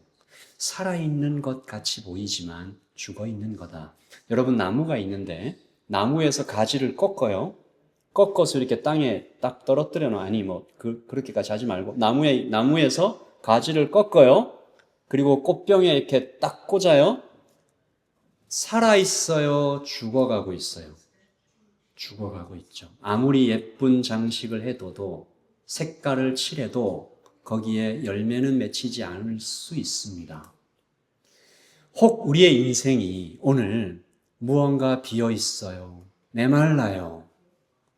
살아있는 것 같이 보이지만 죽어있는 거다. 여러분 나무가 있는데 나무에서 가지를 꺾어요. 꺾어서 이렇게 땅에 딱 떨어뜨려 놔. 아니 그렇게까지 하지 말고 나무에서 가지를 꺾어요. 그리고 꽃병에 이렇게 딱 꽂아요. 살아있어요? 죽어가고 있어요? 죽어가고 있죠. 아무리 예쁜 장식을 해둬도 색깔을 칠해도 거기에 열매는 맺히지 않을 수 있습니다. 혹 우리의 인생이 오늘 무언가 비어 있어요. 메말라요.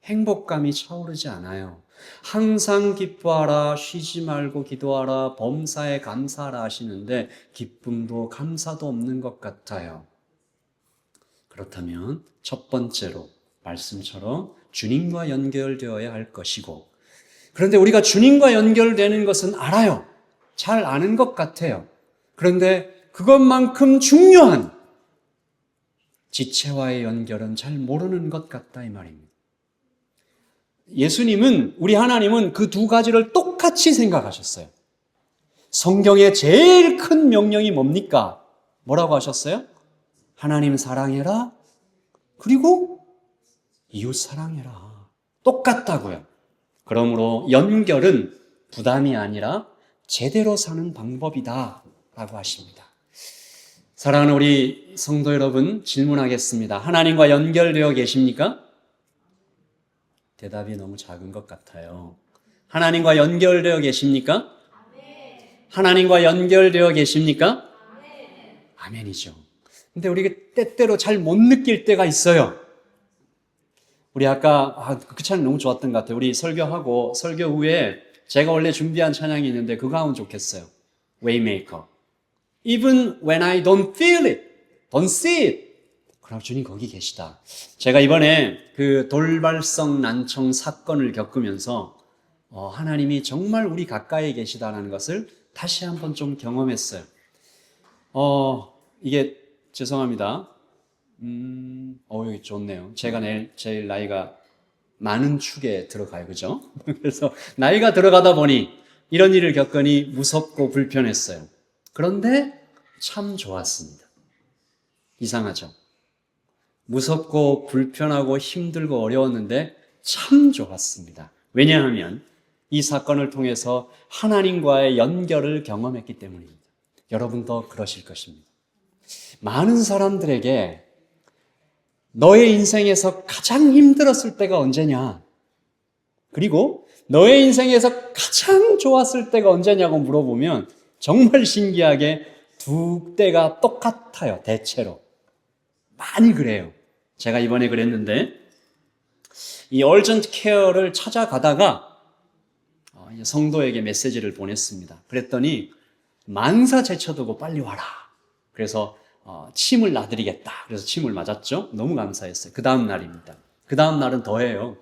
행복감이 차오르지 않아요. 항상 기뻐하라, 쉬지 말고 기도하라, 범사에 감사하라 하시는데 기쁨도 감사도 없는 것 같아요. 그렇다면 첫 번째로 말씀처럼 주님과 연결되어야 할 것이고, 그런데 우리가 주님과 연결되는 것은 알아요. 잘 아는 것 같아요. 그런데 그것만큼 중요한 지체와의 연결은 잘 모르는 것 같다 이 말입니다. 예수님은, 우리 하나님은 그 두 가지를 똑같이 생각하셨어요. 성경의 제일 큰 명령이 뭡니까? 뭐라고 하셨어요? 하나님 사랑해라. 그리고 이웃 사랑해라. 똑같다고요. 그러므로 연결은 부담이 아니라 제대로 사는 방법이다 라고 하십니다. 사랑하는 우리 성도 여러분, 질문하겠습니다. 하나님과 연결되어 계십니까? 대답이 너무 작은 것 같아요. 하나님과 연결되어 계십니까? 하나님과 연결되어 계십니까? 아멘이죠. 근데 우리가 때때로 잘 못 느낄 때가 있어요. 우리 아까 그 찬양 너무 좋았던 것 같아요. 우리 설교하고 설교 후에 제가 원래 준비한 찬양이 있는데 그거 하면 좋겠어요. Waymaker. Even when I don't feel it, don't see it. 그럼 주님 거기 계시다. 제가 이번에 그 돌발성 난청 사건을 겪으면서 하나님이 정말 우리 가까이 계시다는 것을 다시 한번 좀 경험했어요. 이게 죄송합니다. 여기 좋네요. 제가 제일 나이가 많은 축에 들어가요. 그죠? 그래서 나이가 들어가다 보니 이런 일을 겪으니 무섭고 불편했어요. 그런데 참 좋았습니다. 이상하죠? 무섭고 불편하고 힘들고 어려웠는데 참 좋았습니다. 왜냐하면 이 사건을 통해서 하나님과의 연결을 경험했기 때문입니다. 여러분도 그러실 것입니다. 많은 사람들에게 너의 인생에서 가장 힘들었을 때가 언제냐? 그리고 너의 인생에서 가장 좋았을 때가 언제냐고 물어보면 정말 신기하게 두 때가 똑같아요. 대체로. 많이 그래요. 제가 이번에 그랬는데 이 urgent care를 찾아가다가 성도에게 메시지를 보냈습니다. 그랬더니 만사 제쳐두고 빨리 와라. 그래서 침을 놔드리겠다. 그래서 침을 맞았죠. 너무 감사했어요. 그 다음 날입니다. 그 다음 날은 더해요.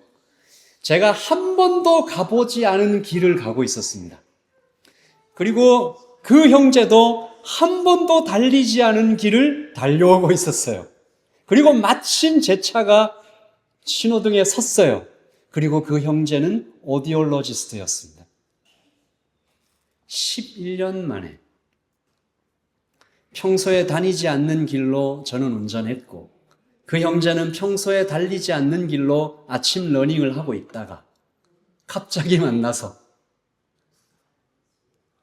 제가 한 번도 가보지 않은 길을 가고 있었습니다. 그리고 그 형제도 한 번도 달리지 않은 길을 달려오고 있었어요. 그리고 마침 제 차가 신호등에 섰어요. 그리고 그 형제는 오디올로지스트였습니다. 11년 만에 평소에 다니지 않는 길로 저는 운전했고 그 형제는 평소에 달리지 않는 길로 아침 러닝을 하고 있다가 갑자기 만나서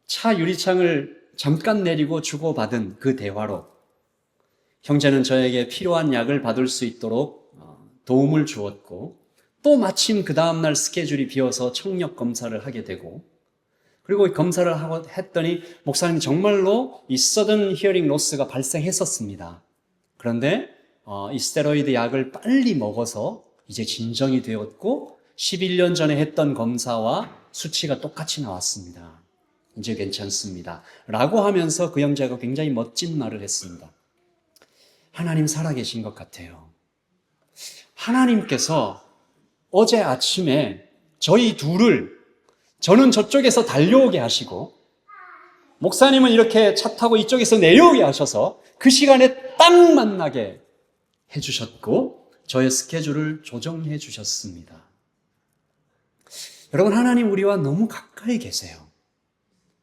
차 유리창을 잠깐 내리고 주고받은 그 대화로 형제는 저에게 필요한 약을 받을 수 있도록 도움을 주었고 또 마침 그 다음날 스케줄이 비어서 청력 검사를 하게 되고 그리고 검사를 했더니 목사님 정말로 이 sudden hearing loss가 발생했었습니다. 그런데 이 스테로이드 약을 빨리 먹어서 이제 진정이 되었고 11년 전에 했던 검사와 수치가 똑같이 나왔습니다. 이제 괜찮습니다. 라고 하면서 그 형제가 굉장히 멋진 말을 했습니다. 하나님 살아계신 것 같아요. 하나님께서 어제 아침에 저희 둘을 저는 저쪽에서 달려오게 하시고 목사님은 이렇게 차 타고 이쪽에서 내려오게 하셔서 그 시간에 딱 만나게 해주셨고 저의 스케줄을 조정해 주셨습니다. 여러분, 하나님 우리와 너무 가까이 계세요.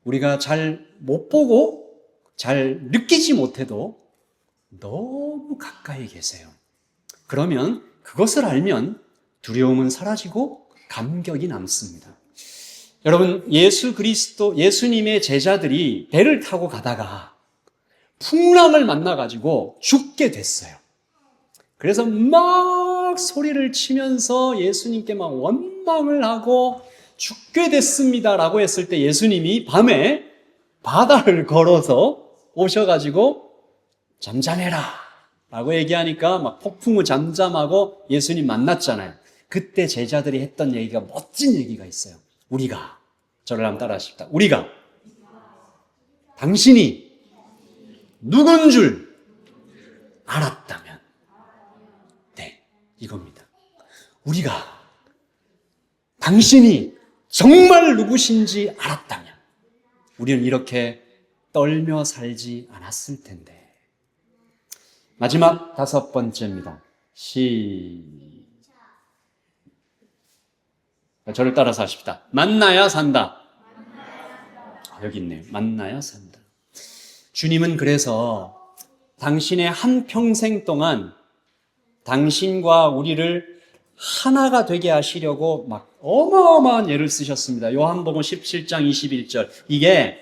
우리가 잘 못 보고 잘 느끼지 못해도 너무 가까이 계세요. 그러면 그것을 알면 두려움은 사라지고 감격이 남습니다. 여러분, 예수님의 제자들이 배를 타고 가다가 풍랑을 만나가지고 죽게 됐어요. 그래서 막 소리를 치면서 예수님께 막 원망을 하고 죽게 됐습니다라고 했을 때 예수님이 밤에 바다를 걸어서 오셔가지고 잠잠해라 라고 얘기하니까 막 폭풍우 잠잠하고 예수님 만났잖아요. 그때 제자들이 했던 얘기가 멋진 얘기가 있어요. 우리가, 저를 한번 따라 하십시다. 우리가 당신이 누군 줄 알았다면, 네, 이겁니다. 우리가 당신이 정말 누구신지 알았다면 우리는 이렇게 떨며 살지 않았을 텐데. 마지막 5번째입니다. 저를 따라서 하십시다. 만나야 산다. 여기 있네요. 만나야 산다. 주님은 그래서 당신의 한평생 동안 당신과 우리를 하나가 되게 하시려고 막 어마어마한 예를 쓰셨습니다. 요한복음 17장 21절. 이게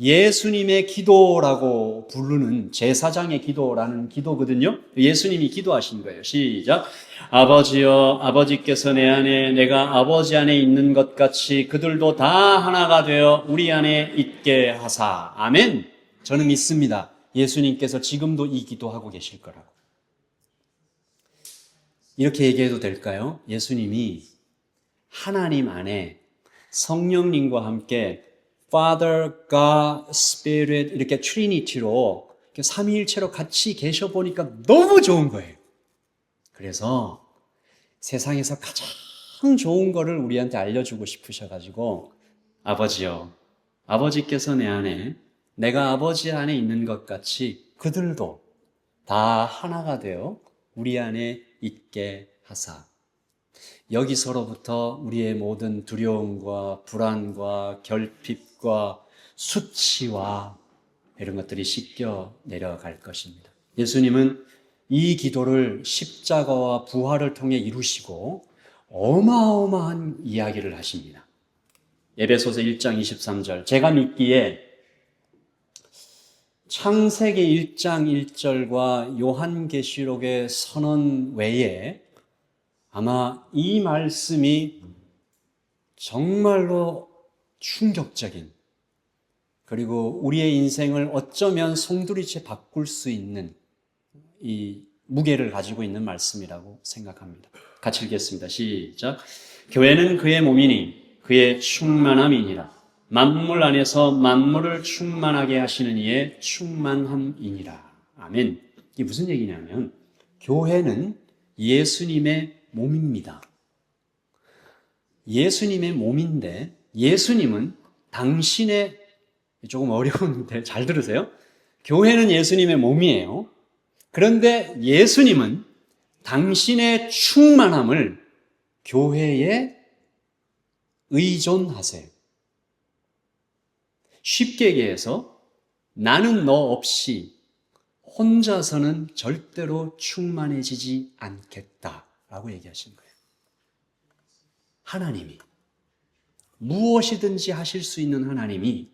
예수님의 기도라고 부르는 제사장의 기도라는 기도거든요. 예수님이 기도하신 거예요. 시작. 아버지여, 아버지께서 내 안에, 내가 아버지 안에 있는 것 같이 그들도 다 하나가 되어 우리 안에 있게 하사. 아멘. 저는 믿습니다. 예수님께서 지금도 이 기도하고 계실 거라고. 이렇게 얘기해도 될까요? 예수님이 하나님 안에 성령님과 함께 Father, God, Spirit 이렇게 트리니티로 삼위일체로 같이 계셔 보니까 너무 좋은 거예요. 그래서 세상에서 가장 좋은 거를 우리한테 알려주고 싶으셔가지고 아버지요, 아버지께서 내 안에, 내가 아버지 안에 있는 것 같이 그들도 다 하나가 되어 우리 안에 있게 하사. 여기서로부터 우리의 모든 두려움과 불안과 결핍과 수치와 이런 것들이 씻겨 내려갈 것입니다. 예수님은 이 기도를 십자가와 부활을 통해 이루시고 어마어마한 이야기를 하십니다. 에베소서 1장 23절. 제가 믿기에 창세기 1장 1절과 요한계시록의 선언 외에 아마 이 말씀이 정말로 충격적인, 그리고 우리의 인생을 어쩌면 송두리째 바꿀 수 있는 이 무게를 가지고 있는 말씀이라고 생각합니다. 같이 읽겠습니다. 시작. 교회는 그의 몸이니 그의 충만함이니라. 만물 안에서 만물을 충만하게 하시는 이의 충만함이니라. 아멘. 이게 무슨 얘기냐면 교회는 예수님의 몸입니다. 예수님의 몸인데 예수님은 당신의, 조금 어려운데 잘 들으세요. 교회는 예수님의 몸이에요. 그런데 예수님은 당신의 충만함을 교회에 의존하세요. 쉽게 얘기해서 나는 너 없이 혼자서는 절대로 충만해지지 않겠다라고 얘기하신 거예요. 하나님이, 무엇이든지 하실 수 있는 하나님이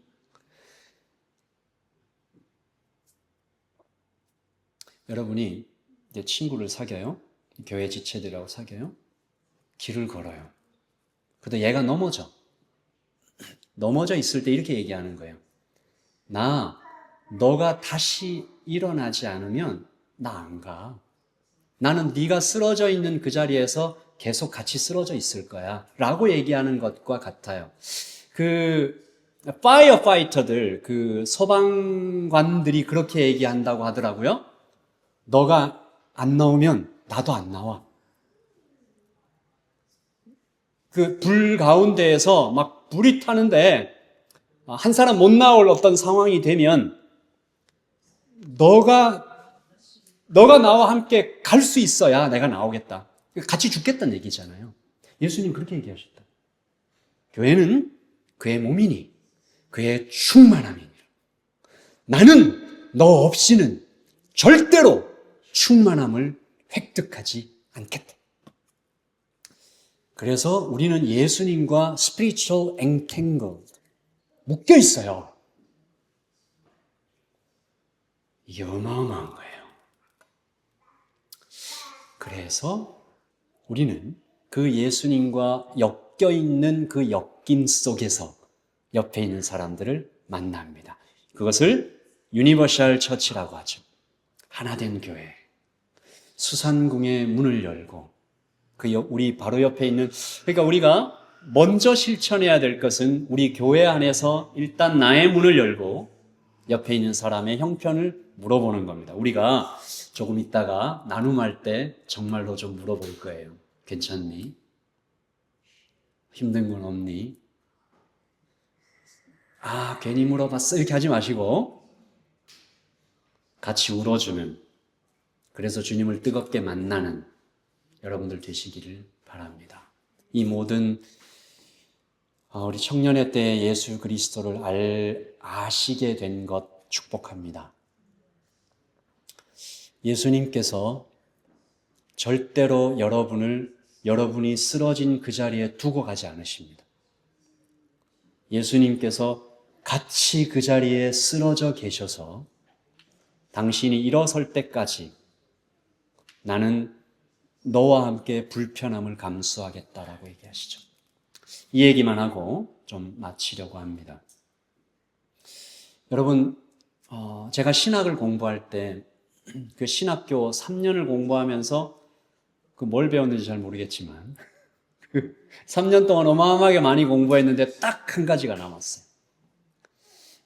여러분이 이제 친구를 사귀어요. 교회 지체들하고 사귀어요. 길을 걸어요. 그런데 얘가 넘어져 있을 때 이렇게 얘기하는 거예요. 너가 다시 일어나지 않으면 나 안 가. 나는 네가 쓰러져 있는 그 자리에서 계속 같이 쓰러져 있을 거야 라고 얘기하는 것과 같아요. 그 파이어파이터들, 그 소방관들이 그렇게 얘기한다고 하더라고요. 너가 안 나오면 나도 안 나와. 그 불 가운데에서 막 불이 타는데 한 사람 못 나올 어떤 상황이 되면 너가 나와 함께 갈 수 있어야 내가 나오겠다. 같이 죽겠다는 얘기잖아요. 예수님 그렇게 얘기하셨다. 교회는 그의 몸이니 그의 충만함이니 나는 너 없이는 절대로 충만함을 획득하지 않겠다. 그래서 우리는 예수님과 spiritual entangled, 묶여 있어요. 이게 어마어마한 거예요. 그래서 우리는 그 예수님과 엮여 있는 그 엮임 속에서 옆에 있는 사람들을 만납니다. 그것을 유니버셜 처치라고 하죠. 하나된 교회. 수산궁의 문을 열고 우리 바로 옆에 있는, 그러니까 우리가 먼저 실천해야 될 것은 우리 교회 안에서 일단 나의 문을 열고 옆에 있는 사람의 형편을 물어보는 겁니다. 우리가 조금 있다가 나눔할 때 정말로 좀 물어볼 거예요. 괜찮니? 힘든 건 없니? 아, 괜히 물어봤어. 이렇게 하지 마시고 같이 울어주는, 그래서 주님을 뜨겁게 만나는 여러분들 되시기를 바랍니다. 이 모든 우리 청년의 때 예수 그리스도를 아시게 된 것 축복합니다. 예수님께서 절대로 여러분이 쓰러진 그 자리에 두고 가지 않으십니다. 예수님께서 같이 그 자리에 쓰러져 계셔서 당신이 일어설 때까지 나는 너와 함께 불편함을 감수하겠다라고 얘기하시죠. 이 얘기만 하고 좀 마치려고 합니다. 여러분, 제가 신학을 공부할 때 그 신학교 3년을 공부하면서 뭘 배웠는지 잘 모르겠지만 3년 동안 어마어마하게 많이 공부했는데 딱 한 가지가 남았어요.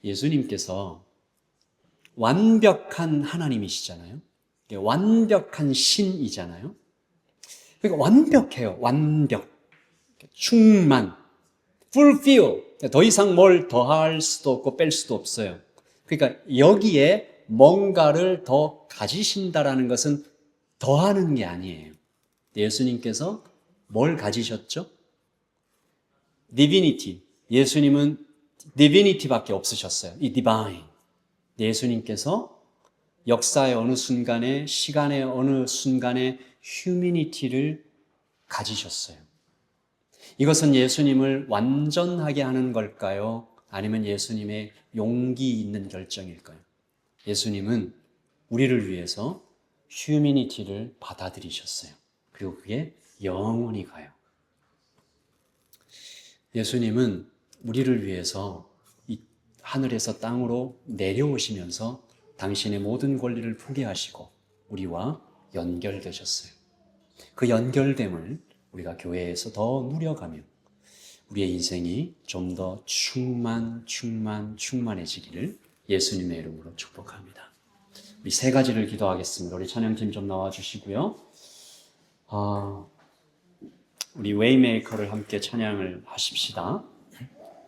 예수님께서 완벽한 하나님이시잖아요. 완벽한 신이잖아요. 그러니까 완벽해요. 완벽. 충만. fulfill. 더 이상 뭘 더할 수도 없고 뺄 수도 없어요. 그러니까 여기에 뭔가를 더 가지신다라는 것은 더하는 게 아니에요. 예수님께서 뭘 가지셨죠? divinity. 예수님은 divinity밖에 없으셨어요. 이 divine. 예수님께서 역사의 어느 순간에, 시간의 어느 순간에 humanity를 가지셨어요. 이것은 예수님을 완전하게 하는 걸까요? 아니면 예수님의 용기 있는 결정일까요? 예수님은 우리를 위해서 humanity를 받아들이셨어요. 그리고 그게 영원히 가요. 예수님은 우리를 위해서 이 하늘에서 땅으로 내려오시면서 당신의 모든 권리를 포기하시고 우리와 연결되셨어요. 그 연결됨을 우리가 교회에서 더 누려가며 우리의 인생이 좀 더 충만해지기를 예수님의 이름으로 축복합니다. 우리 세 가지를 기도하겠습니다. 우리 찬양팀 좀 나와주시고요. 우리 웨이메이커를 함께 찬양을 하십시다.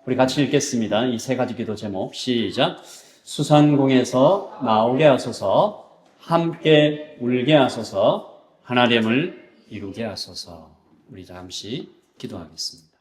우리 같이 읽겠습니다. 이 세 가지 기도 제목 시작. 수산궁에서 나오게 하소서, 함께 울게 하소서, 하나됨을 이루게 하소서. 우리 잠시 기도하겠습니다.